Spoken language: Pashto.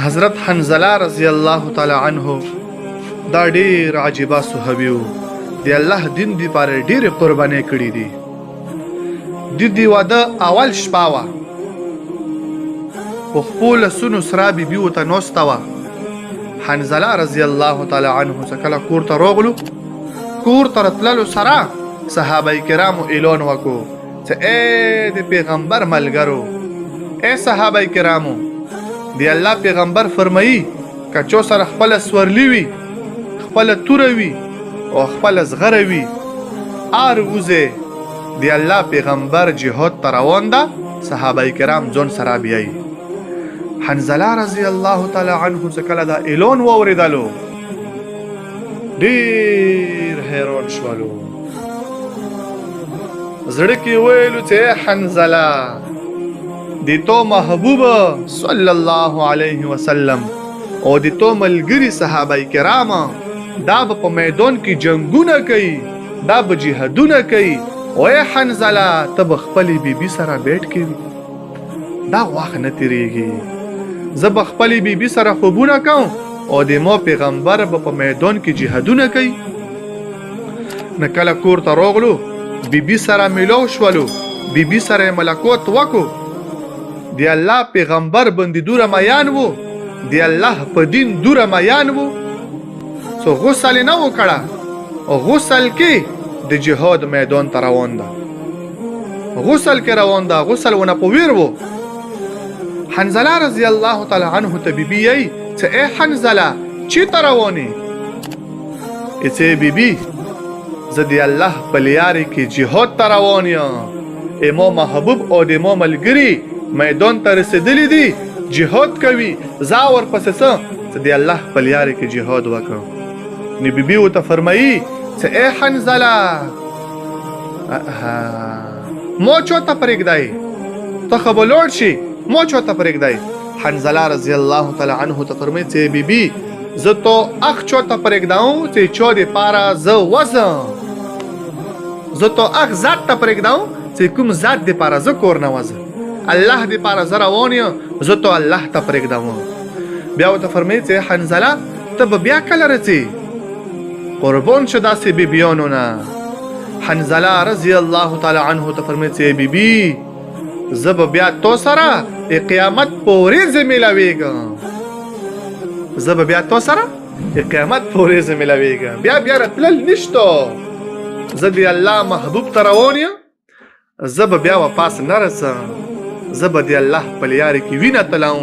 حضرت حنزله رضی الله تعالی عنه دا ډیر عجیبه صحابي و. د الله دین دی پر ډیر قرباني کړې دي. د دې واده اول شپه وه، په خپلو سونو سره بیبي ورته ناسته وه. حنزله رضی الله تعالی عنه چې کله کور ته راغلو، کور ته راتللو سره صحابه کرامو اعلان وکړو چې ای د پیغمبر ملګرو، ای صحابه کرامو، د الله پیغمبر فرمایي که چا سره خپله سورلي وي، خپله توره وي او خپله زغره وي، هر وزې د الله پیغمبر جهاد ته روان ده، صحابه کرام ځان سره بیایي. حنزله رضی الله تعالی عنه چې کله دا اعلان واورېدلو ډېر حیران شولو. زړه کې ویلو چې حنزله، د تو محبوب صلی الله علیه وسلم او د تو ملګري صحابه کرام دا په میدان کې جنگونه کوي، دا به جهادونه کوي، او ای حنزله ته به خپلې بیبي سره بیټ کوي، دا وخت نه تیریږي. زه به خپلې بیبي سره خوبونه کوم او د ما پیغمبر به په میدان کې جهادونه کوي. نه کله کور ته راغلو، بیبي سره میلاو شولو، بیبي سره ملاقات وکړو. د الله پیغمبر باندې دوره میان وو، د الله په دین دوره میان وو. څو غسل نه وکړه، غسل کې د جهاد میدان ته روان ده، غسل کې روان ده، غسل ونه په ویر وو. حنزله رضی الله تعالی عنه ته بیبي یې چې ای حنزله چېرته روانې؟ چې بیبي زه د الله په لارې کې جهاد ته روان یم، ما محبوب او د ما ملګري میدان ته رسېدلي دي، جهاد کوي، زه ورپسې څه چې د الله په لارې کې جهاد وکړم. نو بیبي ورته فرمایي چې ای حنزله ما چاته پرېږدی؟ ته خو به لاړ شي، ما چاته پرېږدی؟ حنزله رضی الله تعالی عنه ته فرمایي چې بیبي زه تو هغ چاته پرېږدم چې چا دپاره زه وځم، زه تو هغ ذات ته پرېږدم چې کوم ذات دپاره زه کور نه وځم. الله دپاره زه روان یم، زه تو الله ته پرېږدم. بیا ورته فرمایي چې حنزله ته به بیا کله رځې؟ قربان شه داسې بیبیانو نه. حنزله رضی الله تعالی عنه ته فرمایي چې بیبي زه به بیا تو سره د قیامت په ورځ میلاویږم، زه به بیا تو سره د قیامت په ورځ میلاویږم. بیا راتلل نشته، زه د الله محبوب ته روان یم، زه به بیا واپس نه رسم، زه به د الله په لارې کې وینه تلم.